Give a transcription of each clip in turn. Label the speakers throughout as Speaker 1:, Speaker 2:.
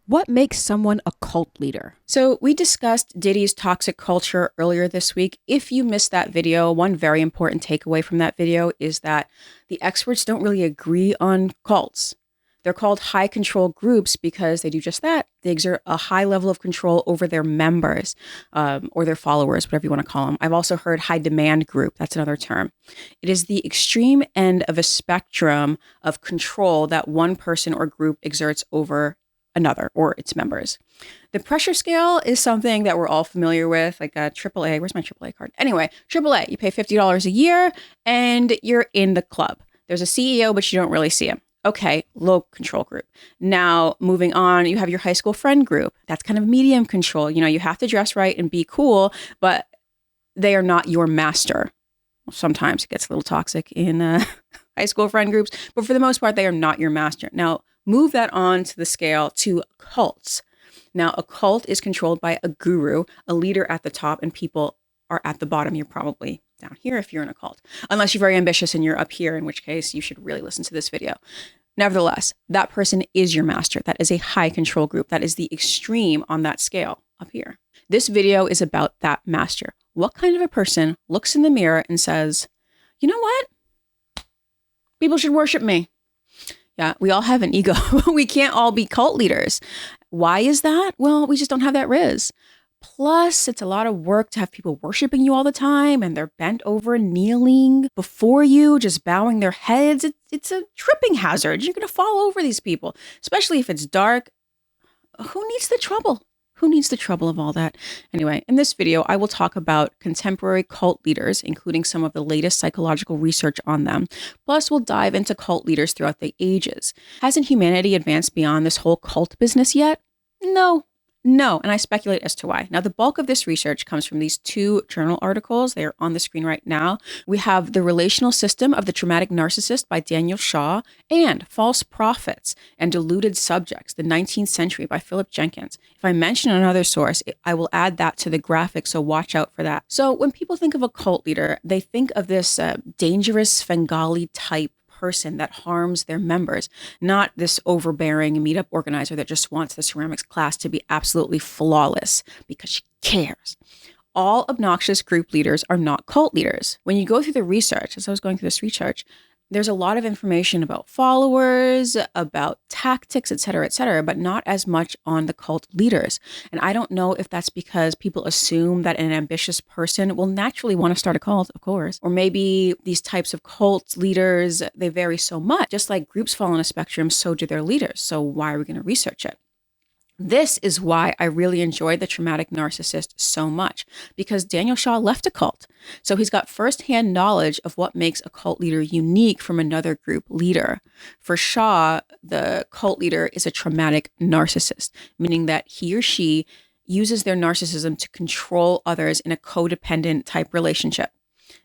Speaker 1: What makes someone a cult leader? So we discussed Diddy's toxic culture earlier this week. If you missed that video, one very important takeaway from that video is that the experts don't really agree on cults. They're called high control groups because they do just that. They exert a high level of control over their members or their followers, whatever you want to call them. I've also heard high demand group. That's another term. It is the extreme end of a spectrum of control that one person or group exerts over another or its members. The pressure scale is something that we're all familiar with, like a AAA. Where's my AAA card? Anyway, AAA, you pay $50 a year and you're in the club. There's a CEO, but you don't really see him. Okay, low control group. Now, moving on, you have your high school friend group. That's kind of medium control. You know, you have to dress right and be cool, but they are not your master. Sometimes it gets a little toxic in high school friend groups, but for the most part, they are not your master. Now, move that on to the scale to cults. Now, a cult is controlled by a guru, a leader at the top, and people are at the bottom. You're probably down here if you're in a cult, unless you're very ambitious and you're up here, in which case you should really listen to this video. Nevertheless, that person is your master. That is a high control group. That is the extreme on that scale up here. This video is about that master. What kind of a person looks in the mirror and says, you know what? People should worship me. Yeah, we all have an ego. We can't all be cult leaders. Why is that? Well, we just don't have that riz. Plus, it's a lot of work to have people worshiping you all the time and they're bent over, kneeling before you, just bowing their heads. It's a tripping hazard. You're going to fall over these people, especially if it's dark. Who needs the trouble? Who needs the trouble of all that? Anyway, in this video, I will talk about contemporary cult leaders, including some of the latest psychological research on them. Plus, we'll dive into cult leaders throughout the ages. Hasn't humanity advanced beyond this whole cult business yet? No, and I speculate as to why. Now, the bulk of this research comes from these two journal articles. They are on the screen right now. We have The Relational System of the Traumatic Narcissist by Daniel Shaw and False Prophets and Deluded Subjects, the 19th Century by Philip Jenkins. If I mention another source, I will add that to the graphic, so watch out for that. So when people think of a cult leader, they think of this dangerous Svengali type person that harms their members, not this overbearing meetup organizer that just wants the ceramics class to be absolutely flawless because she cares. All obnoxious group leaders are not cult leaders. When you go through the research, as I was going through this research, there's a lot of information about followers, about tactics, et cetera, but not as much on the cult leaders. And I don't know if that's because people assume that an ambitious person will naturally want to start a cult, of course. Or maybe these types of cult leaders, they vary so much. Just like groups fall on a spectrum, so do their leaders. So why are we going to research it? This is why I really enjoyed The Traumatic Narcissist so much, because Daniel Shaw left a cult. So he's got firsthand knowledge of what makes a cult leader unique from another group leader. For Shaw, the cult leader is a traumatic narcissist, meaning that he or she uses their narcissism to control others in a codependent type relationship.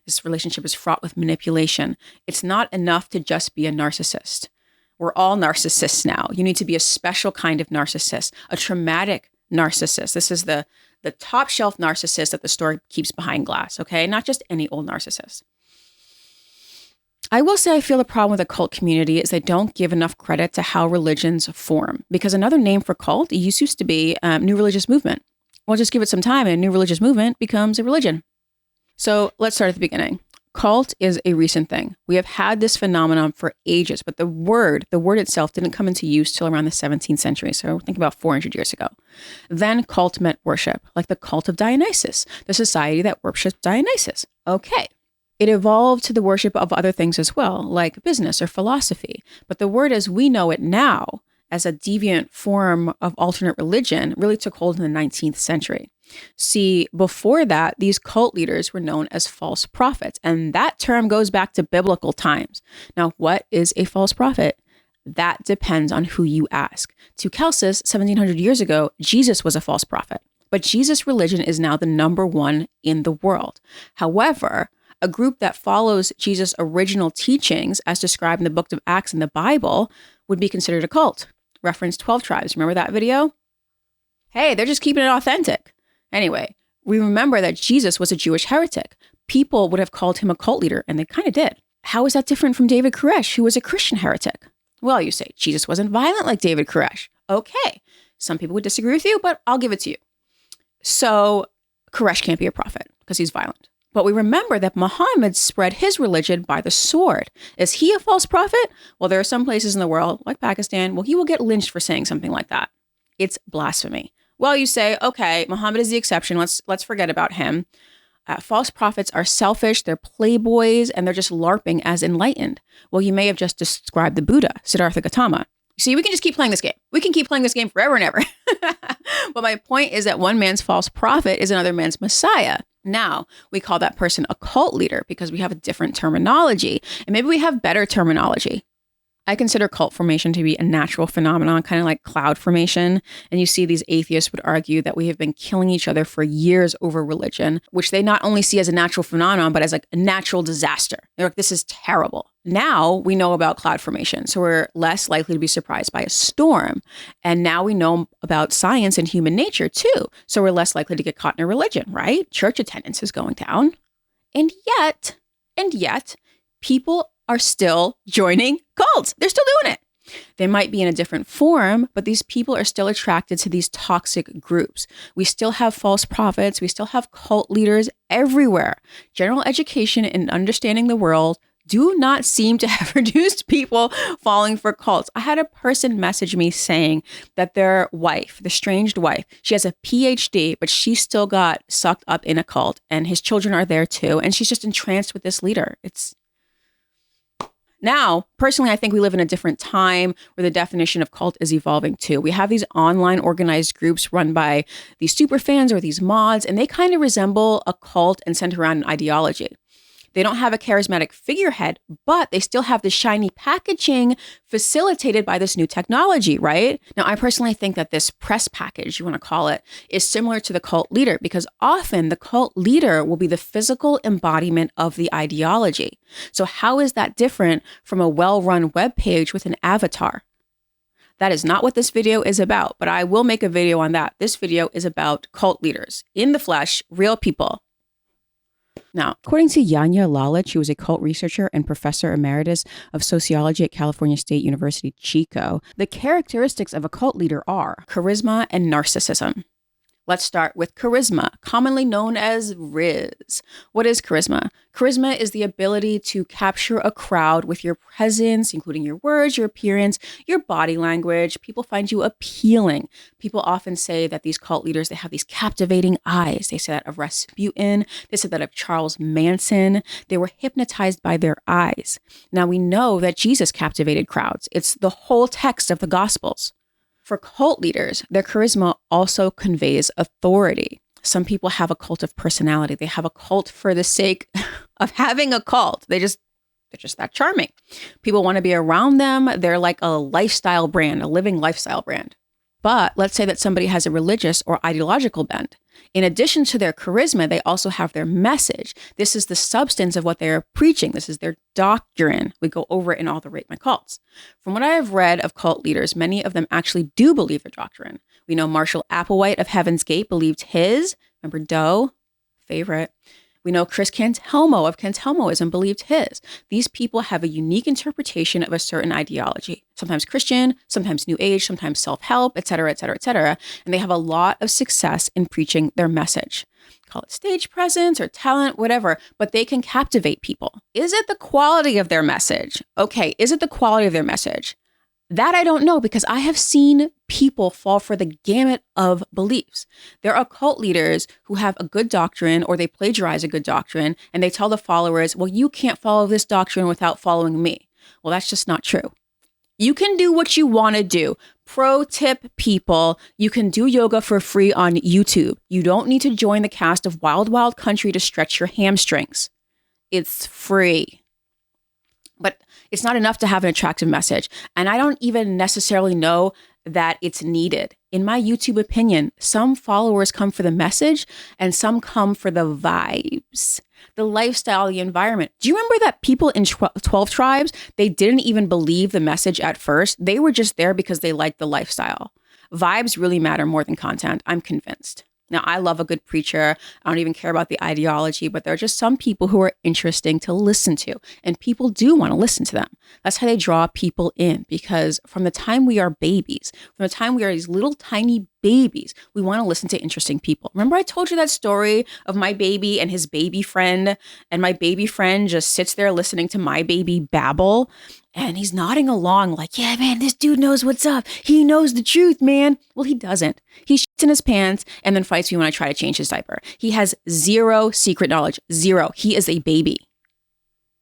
Speaker 1: This relationship is fraught with manipulation. It's not enough to just be a narcissist. We're all narcissists now. You need to be a special kind of narcissist, a traumatic narcissist. This is the top shelf narcissist that the store keeps behind glass, okay? Not just any old narcissist. I will say I feel the problem with the cult community is they don't give enough credit to how religions form. Because another name for cult used to be new religious movement. Well, just give it some time and a new religious movement becomes a religion. So let's start at the beginning. Cult is a recent thing. We have had this phenomenon for ages, but the word itself didn't come into use till around the 17th century. So think about 400 years ago. Then cult meant worship, like the cult of Dionysus, the society that worshipped Dionysus. Okay. It evolved to the worship of other things as well, like business or philosophy. But the word as we know it now, as a deviant form of alternate religion, really took hold in the 19th century. See, before that, these cult leaders were known as false prophets, and that term goes back to biblical times. Now, what is a false prophet? That depends on who you ask. To Celsus, 1700 years ago, Jesus was a false prophet, but Jesus' religion is now the number one in the world. However, a group that follows Jesus' original teachings, as described in the book of Acts in the Bible, would be considered a cult. Reference 12 tribes. Remember that video? Hey, they're just keeping it authentic. Anyway, we remember that Jesus was a Jewish heretic. People would have called him a cult leader, and they kind of did. How is that different from David Koresh, who was a Christian heretic? Well, you say, Jesus wasn't violent like David Koresh. Okay, Some people would disagree with you, but I'll give it to you. So Koresh can't be a prophet because he's violent. But we remember that Muhammad spread his religion by the sword. Is he a false prophet? Well, there are some places in the world, like Pakistan, he will get lynched for saying something like that. It's blasphemy. Well, you say, okay, Muhammad is the exception. Let's forget about him. False prophets are selfish, they're playboys, and they're just LARPing as enlightened. Well, you may have just described the Buddha, Siddhartha Gautama. See, we can just keep playing this game. We can keep playing this game forever and ever. But my point is that one man's false prophet is another man's Messiah. Now, we call that person a cult leader because we have a different terminology, and maybe we have better terminology. I consider cult formation to be a natural phenomenon, kind of like cloud formation. And you see these atheists would argue that we have been killing each other for years over religion, which they not only see as a natural phenomenon, but as like a natural disaster. They're like, this is terrible. Now we know about cloud formation, so we're less likely to be surprised by a storm. And now we know about science and human nature too. So we're less likely to get caught in a religion, right? Church attendance is going down. And yet, people are still joining cults. They're still doing it. They might be in a different form, but these people are still attracted to these toxic groups. We still have false prophets. We still have cult leaders everywhere. General education and understanding the world do not seem to have reduced people falling for cults. I had a person message me saying that their wife, the estranged wife, she has a PhD, but she still got sucked up in a cult, and his children are there too. And she's just entranced with this leader. Now, personally, I think we live in a different time where the definition of cult is evolving too. We have these online organized groups run by these super fans or these mods, and they kind of resemble a cult and center around an ideology. They don't have a charismatic figurehead, but they still have the shiny packaging facilitated by this new technology, right? Now, I personally think that this press package, you want to call it, is similar to the cult leader because often the cult leader will be the physical embodiment of the ideology. So how is that different from a well-run web page with an avatar? That is not what this video is about, but I will make a video on that. This video is about cult leaders in the flesh, real people. Now, according to Yanya Lalich, who is a cult researcher and professor emeritus of sociology at California State University, Chico, the characteristics of a cult leader are charisma and narcissism. Let's start with charisma, commonly known as Riz. What is charisma? Charisma is the ability to capture a crowd with your presence, including your words, your appearance, your body language. People find you appealing. People often say that these cult leaders, they have these captivating eyes. They say that of Rasputin. They said that of Charles Manson. They were hypnotized by their eyes. Now we know that Jesus captivated crowds. It's the whole text of the Gospels. For cult leaders, their charisma also conveys authority. Some people have a cult of personality. They have a cult for the sake of having a cult. They're just that charming. People want to be around them. They're like a lifestyle brand, a living lifestyle brand. But let's say that somebody has a religious or ideological bent. In addition to their charisma, they also have their message. This is the substance of what they are preaching. This is their doctrine. We go over it in all the Rate My Cults. From what I have read of cult leaders, many of them actually do believe their doctrine. We know Marshall Applewhite of Heaven's Gate believed his. Remember Doe? Favorite. We know Chris Cantelmo of Cantelmoism believed his. These people have a unique interpretation of a certain ideology, sometimes Christian, sometimes New Age, sometimes self-help, et cetera, et cetera, et cetera. And they have a lot of success in preaching their message. Call it stage presence or talent, whatever, but they can captivate people. Is it the quality of their message? Okay, is it the quality of their message? That I don't know because I have seen people fall for the gamut of beliefs. There are cult leaders who have a good doctrine or they plagiarize a good doctrine and they tell the followers, well, you can't follow this doctrine without following me. Well, that's just not true. You can do what you want to do. Pro tip, people, you can do yoga for free on YouTube. You don't need to join the cast of Wild Wild Country to stretch your hamstrings. It's free. But it's not enough to have an attractive message. And I don't even necessarily know that it's needed. In my YouTube opinion, some followers come for the message and some come for the vibes, the lifestyle, the environment. Do you remember that people in 12 tribes, they didn't even believe the message at first. They were just there because they liked the lifestyle. Vibes really matter more than content. I'm convinced. Now, I love a good preacher. I don't even care about the ideology, but there are just some people who are interesting to listen to, and people do want to listen to them. That's how they draw people in, because from the time we are babies, from the time we are these little tiny babies, we want to listen to interesting people. Remember I told you that story of my baby and his baby friend, and my baby friend just sits there listening to my baby babble, and he's nodding along like, yeah, man, this dude knows what's up. He knows the truth, man. Well, he doesn't. He shits in his pants and then fights me when I try to change his diaper. He has zero secret knowledge. Zero. He is a baby.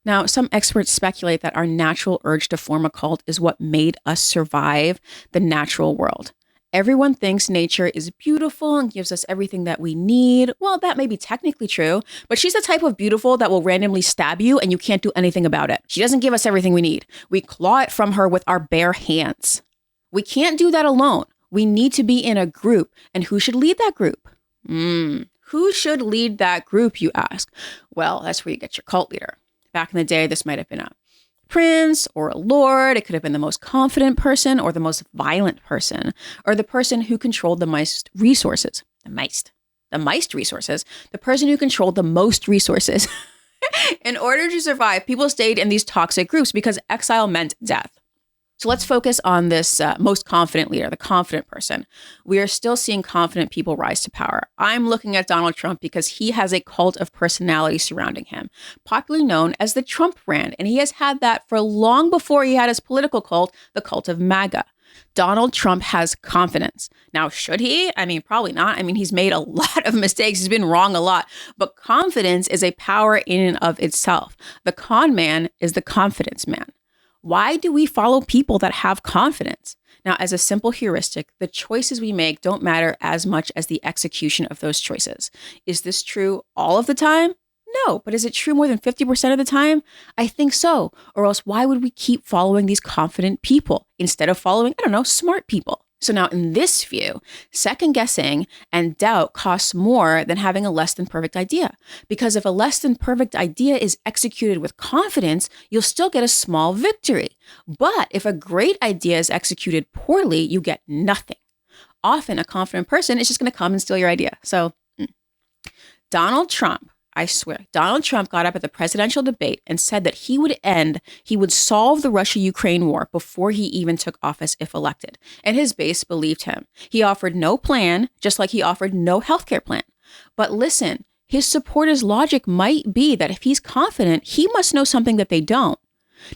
Speaker 1: Now, some experts speculate that our natural urge to form a cult is what made us survive the natural world. Everyone thinks nature is beautiful and gives us everything that we need. Well, that may be technically true, but she's the type of beautiful that will randomly stab you and you can't do anything about it. She doesn't give us everything we need. We claw it from her with our bare hands. We can't do that alone. We need to be in a group. And who should lead that group? Who should lead that group, you ask? Well, that's where you get your cult leader. Back in the day, this might have been a prince or a lord. It could have been the most confident person or the most violent person, or the person who controlled the most resources. The person who controlled the most resources. In order to survive, people stayed in these toxic groups because exile meant death. So let's focus on this most confident leader, the confident person. We are still seeing confident people rise to power. I'm looking at Donald Trump because he has a cult of personality surrounding him, popularly known as the Trump brand. And he has had that for long before he had his political cult, the cult of MAGA. Donald Trump has confidence. Now, should he? I mean, probably not. I mean, he's made a lot of mistakes. He's been wrong a lot. But confidence is a power in and of itself. The con man is the confidence man. Why do we follow people that have confidence? Now, as a simple heuristic, the choices we make don't matter as much as the execution of those choices. Is this true all of the time? No, but is it true more than 50% of the time? I think so. Or else why would we keep following these confident people instead of following, smart people? So now in this view, second guessing and doubt costs more than having a less than perfect idea. Because if a less than perfect idea is executed with confidence, you'll still get a small victory. But if a great idea is executed poorly, you get nothing. Often a confident person is just going to come and steal your idea. So Donald Trump got up at the presidential debate and said that he would solve the Russia-Ukraine war before he even took office if elected. And his base believed him. He offered no plan, just like he offered no healthcare plan. But listen, his supporters' logic might be that if he's confident, he must know something that they don't.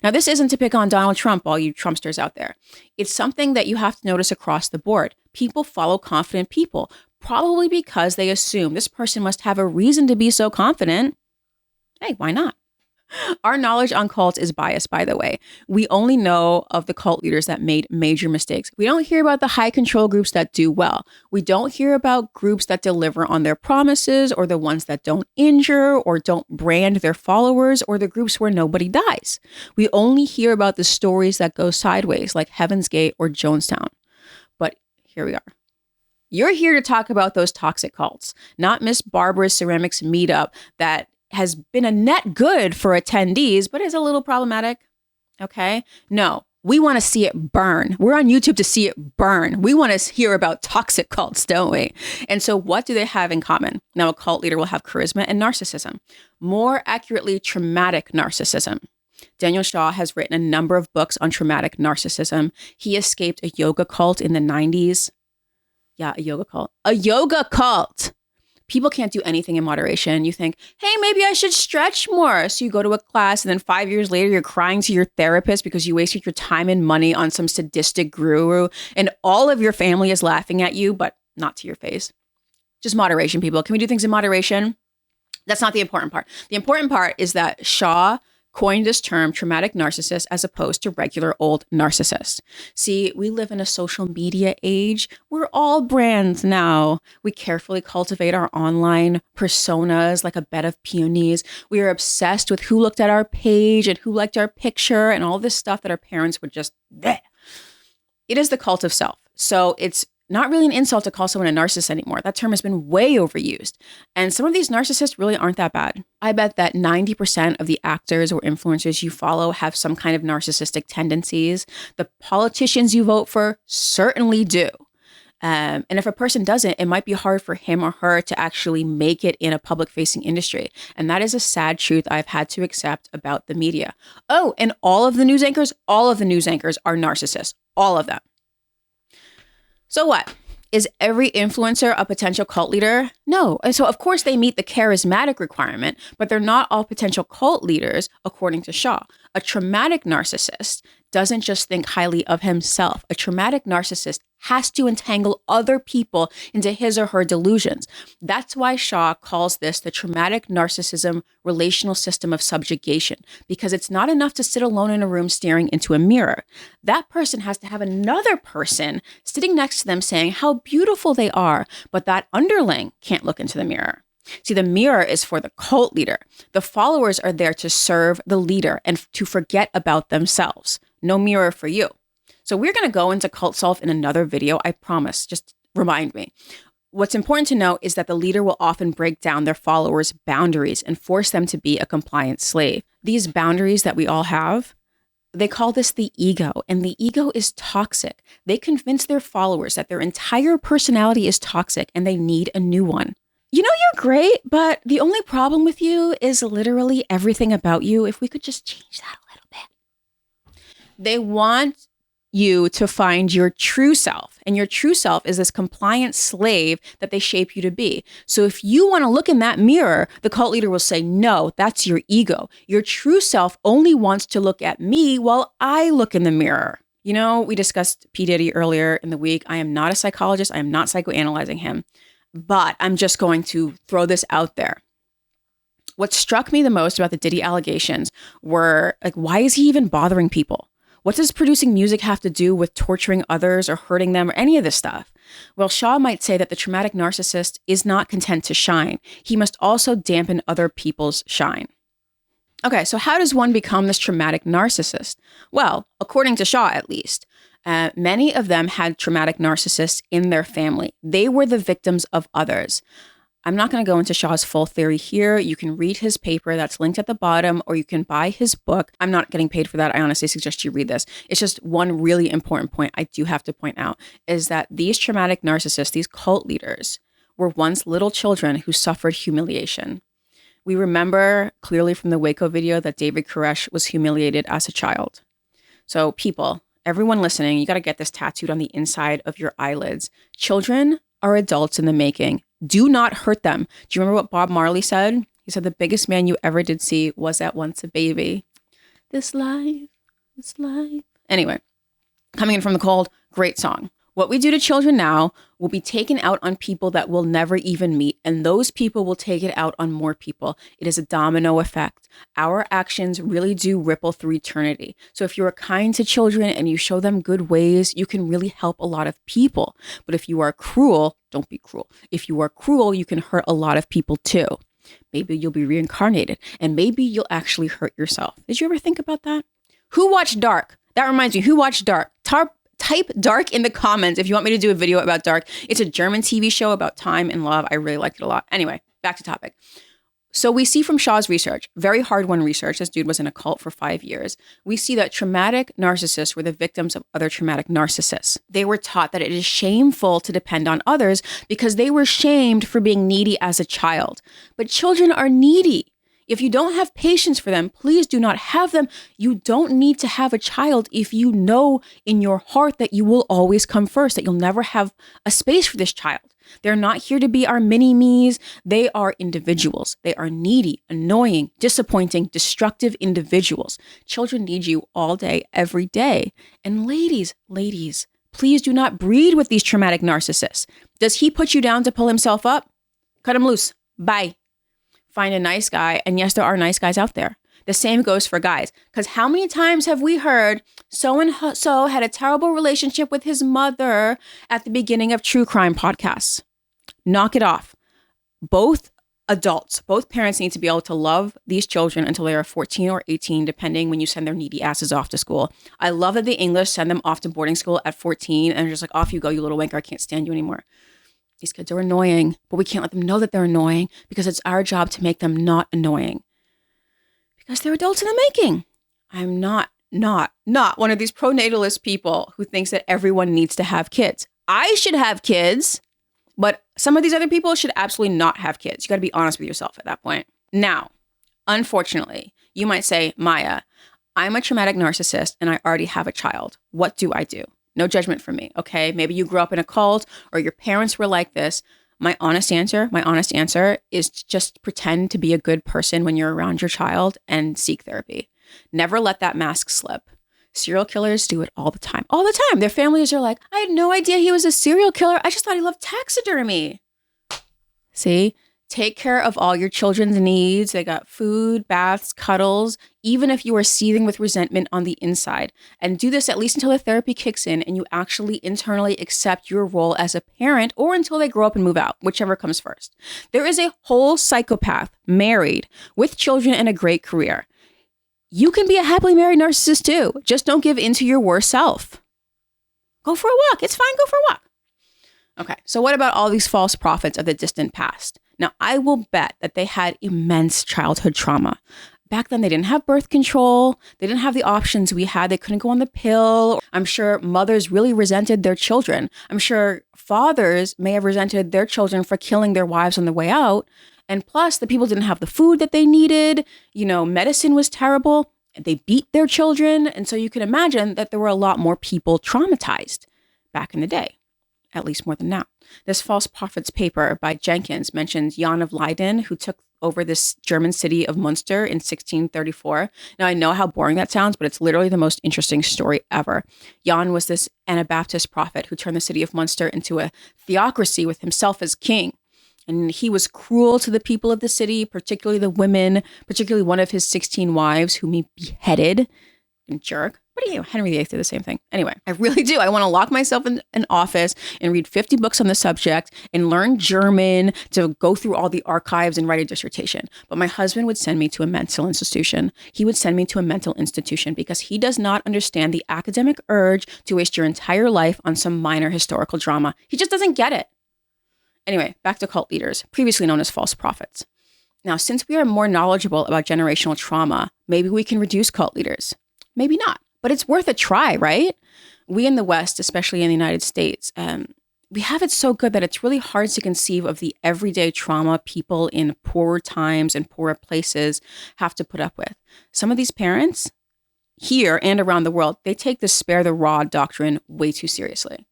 Speaker 1: Now, this isn't to pick on Donald Trump, all you Trumpsters out there. It's something that you have to notice across the board. People follow confident people, probably because they assume this person must have a reason to be so confident. Hey, why not? Our knowledge on cults is biased, by the way. We only know of the cult leaders that made major mistakes. We don't hear about the high control groups that do well. We don't hear about groups that deliver on their promises, or the ones that don't injure or don't brand their followers, or the groups where nobody dies. We only hear about the stories that go sideways, like Heaven's Gate or Jonestown. But here we are. You're here to talk about those toxic cults, not Miss Barbara's ceramics meetup that has been a net good for attendees, but is a little problematic. Okay? No, we want to see it burn. We're on YouTube to see it burn. We want to hear about toxic cults, don't we? And so what do they have in common? Now, a cult leader will have charisma and narcissism. More accurately, traumatic narcissism. Daniel Shaw has written a number of books on traumatic narcissism. He escaped a yoga cult in the 90s. Yeah, a yoga cult. A yoga cult! People can't do anything in moderation. You think, hey, maybe I should stretch more. So you go to a class and then 5 years later, you're crying to your therapist because you wasted your time and money on some sadistic guru and all of your family is laughing at you, but not to your face. Just moderation, people. Can we do things in moderation? That's not the important part. The important part is that Shaw coined this term traumatic narcissist as opposed to regular old narcissist. See, we live in a social media age. We're all brands now. We carefully cultivate our online personas like a bed of peonies. We are obsessed with who looked at our page and who liked our picture and all this stuff that our parents would just bleh. It is the cult of self. So it's not really an insult to call someone a narcissist anymore. That term has been way overused. And some of these narcissists really aren't that bad. I bet that 90% of the actors or influencers you follow have some kind of narcissistic tendencies. The politicians you vote for certainly do. And if a person doesn't, it might be hard for him or her to actually make it in a public facing industry. And that is a sad truth I've had to accept about the media. Oh, and all of the news anchors are narcissists. All of them. So what? Is every influencer a potential cult leader? No. And so of course they meet the charismatic requirement, but they're not all potential cult leaders, according to Shaw. A traumatic narcissist doesn't just think highly of himself. A traumatic narcissist has to entangle other people into his or her delusions. That's why Shaw calls this the traumatic narcissism relational system of subjugation, because it's not enough to sit alone in a room staring into a mirror. That person has to have another person sitting next to them saying how beautiful they are, but that underling can't look into the mirror. See, the mirror is for the cult leader. The followers are there to serve the leader and to forget about themselves. No mirror for you. So we're going to go into cult self in another video, I promise. Just remind me. What's important to know is that the leader will often break down their followers' boundaries and force them to be a compliant slave. These boundaries that we all have, they call this the ego, and the ego is toxic. They convince their followers that their entire personality is toxic and they need a new one. You know, you're great, but the only problem with you is literally everything about you. If we could just change that a little bit. They want you to find your true self, and your true self is this compliant slave that they shape you to be. So if you want to look in that mirror, the cult leader will say, no, that's your ego. Your true self only wants to look at me while I look in the mirror. You know, we discussed P. Diddy earlier in the week. I am not a psychologist. I am not psychoanalyzing him, but I'm just going to throw this out there. What struck me the most about the Diddy allegations were, like, why is he even bothering people? What does producing music have to do with torturing others or hurting them or any of this stuff? Well, Shaw might say that the traumatic narcissist is not content to shine. He must also dampen other people's shine. Okay, so how does one become this traumatic narcissist? Well, according to Shaw, at least, many of them had traumatic narcissists in their family. They were the victims of others. I'm not going to go into Shaw's full theory here. You can read his paper that's linked at the bottom, or you can buy his book. I'm not getting paid for that. I honestly suggest you read this. It's just one really important point I do have to point out is that these traumatic narcissists, these cult leaders, were once little children who suffered humiliation. We remember clearly from the Waco video that David Koresh was humiliated as a child. So people, everyone listening, you got to get this tattooed on the inside of your eyelids. Children are adults in the making. Do not hurt them. Do you remember what Bob Marley said? He said, the biggest man you ever did see was at once a baby. This life. Anyway, coming in from the cold, great song. What we do to children now will be taken out on people that we'll never even meet, and those people will take it out on more people. It is a domino effect. Our actions really do ripple through eternity. So if you are kind to children and you show them good ways, you can really help a lot of people. But if you are cruel, don't be cruel. If you are cruel, you can hurt a lot of people too. Maybe you'll be reincarnated, and maybe you'll actually hurt yourself. Did you ever think about that? Who watched Dark? That reminds me, who watched Dark? Type Dark in the comments if you want me to do a video about Dark. It's a German TV show about time and love. I really liked it a lot. Anyway, back to topic. So we see from Shaw's research, very hard-won research, this dude was in a cult for 5 years, we see that traumatic narcissists were the victims of other traumatic narcissists. They were taught that it is shameful to depend on others because they were shamed for being needy as a child. But children are needy. If you don't have patience for them, please do not have them. You don't need to have a child if you know in your heart that you will always come first, that you'll never have a space for this child. They're not here to be our mini-me's. They are individuals. They are needy, annoying, disappointing, destructive individuals. Children need you all day, every day. And ladies, please do not breed with these traumatic narcissists. Does he put you down to pull himself up? Cut him loose. Bye. Find a nice guy. And yes, there are nice guys out there. The same goes for guys. Because how many times have we heard so-and-so had a terrible relationship with his mother at the beginning of true crime podcasts? Knock it off. Both adults, both parents need to be able to love these children until they are 14 or 18, depending when you send their needy asses off to school. I love that the English send them off to boarding school at 14 and they're just like, off you go, you little wanker. I can't stand you anymore. These kids are annoying, but we can't let them know that they're annoying because it's our job to make them not annoying. Because they're adults in the making. I'm not one of these pronatalist people who thinks that everyone needs to have kids. I should have kids, but some of these other people should absolutely not have kids. You got to be honest with yourself at that point. Now, unfortunately, you might say, Maya, I'm a traumatic narcissist and I already have a child. What do I do? No judgment from me, okay? Maybe you grew up in a cult or your parents were like this. My honest answer is to just pretend to be a good person when you're around your child and seek therapy. Never let that mask slip. Serial killers do it all the time. All the time. Their families are like, I had no idea he was a serial killer. I just thought he loved taxidermy. See? Take care of all your children's needs. They got food, baths, cuddles, even if you are seething with resentment on the inside. And do this at least until the therapy kicks in and you actually internally accept your role as a parent, or until they grow up and move out, whichever comes first. There is a whole psychopath married with children and a great career. You can be a happily married narcissist too. Just don't give in to your worst self. Go for a walk. It's fine. Go for a walk. Okay, so what about all these false prophets of the distant past? Now, I will bet that they had immense childhood trauma. Back then, they didn't have birth control. They didn't have the options we had. They couldn't go on the pill. I'm sure mothers really resented their children. I'm sure fathers may have resented their children for killing their wives on the way out. And plus, the people didn't have the food that they needed. You know, medicine was terrible. They beat their children. And so you can imagine that there were a lot more people traumatized back in the day. At least more than now. This false prophets paper by Jenkins mentions Jan of Leiden, who took over this German city of Munster in 1634. Now, I know how boring that sounds, but it's literally the most interesting story ever. Jan was this Anabaptist prophet who turned the city of Munster into a theocracy with himself as king. And he was cruel to the people of the city, particularly the women, particularly one of his 16 wives, whom he beheaded. And jerk. What are you? Henry VIII did the same thing. Anyway, I really do. I want to lock myself in an office and read 50 books on the subject and learn German to go through all the archives and write a dissertation. But my husband would send me to a mental institution. He would send me to a mental institution because he does not understand the academic urge to waste your entire life on some minor historical drama. He just doesn't get it. Anyway, back to cult leaders, previously known as false prophets. Now, since we are more knowledgeable about generational trauma, maybe we can reduce cult leaders. Maybe not, but it's worth a try, right? We in the West, especially in the United States, we have it so good that it's really hard to conceive of the everyday trauma people in poorer times and poorer places have to put up with. Some of these parents here and around the world, they take the spare the rod doctrine way too seriously.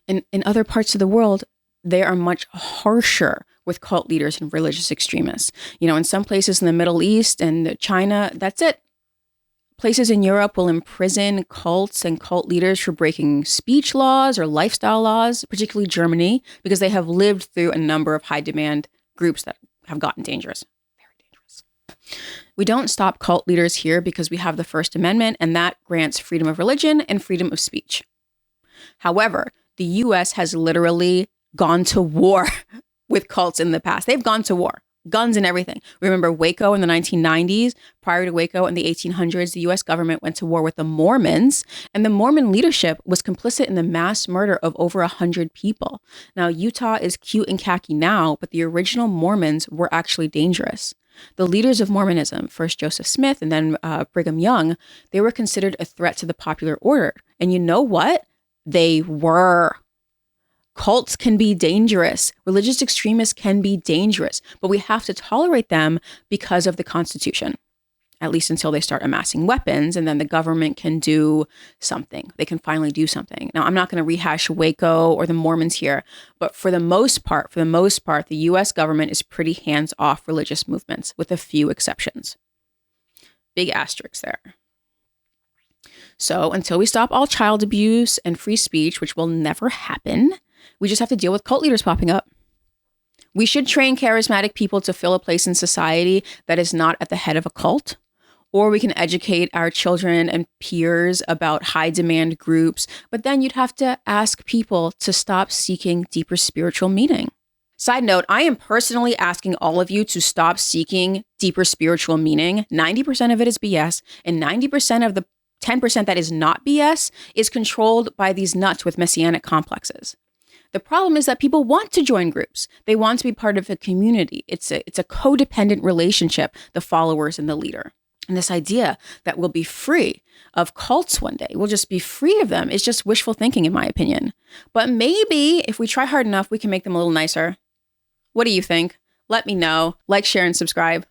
Speaker 1: In other parts of the world, they are much harsher with cult leaders and religious extremists. You know, in some places in the Middle East and China, that's it. Places in Europe will imprison cults and cult leaders for breaking speech laws or lifestyle laws, particularly Germany, because they have lived through a number of high demand groups that have gotten dangerous. Very dangerous. We don't stop cult leaders here because we have the First Amendment, and that grants freedom of religion and freedom of speech. However, the US has literally gone to war with cults in the past. They've gone to war. Guns and everything. Remember Waco in the 1990s? Prior to Waco in the 1800s, the US government went to war with the Mormons, and the Mormon leadership was complicit in the mass murder of over 100 people. Now, Utah is cute and khaki now, but the original Mormons were actually dangerous. The leaders of Mormonism, first Joseph Smith and then Brigham Young, they were considered a threat to the popular order. And you know what? They were. Cults can be dangerous. Religious extremists can be dangerous, but we have to tolerate them because of the Constitution, at least until they start amassing weapons, and then the government can do something. They can finally do something. Now, I'm not going to rehash Waco or the Mormons here, but for the most part, the US government is pretty hands-off religious movements, with a few exceptions. Big asterisks there. So until we stop all child abuse and free speech, which will never happen, we just have to deal with cult leaders popping up. We should train charismatic people to fill a place in society that is not at the head of a cult. Or we can educate our children and peers about high demand groups, but then you'd have to ask people to stop seeking deeper spiritual meaning. Side note, I am personally asking all of you to stop seeking deeper spiritual meaning. 90% of it is BS, and 90% of the 10% that is not BS is controlled by these nuts with messianic complexes. The problem is that people want to join groups. They want to be part of a community. It's a codependent relationship, the followers and the leader. And this idea that we'll be free of cults one day, we'll just be free of them, is just wishful thinking, in my opinion. But maybe if we try hard enough, we can make them a little nicer. What do you think? Let me know. Like, share, and subscribe.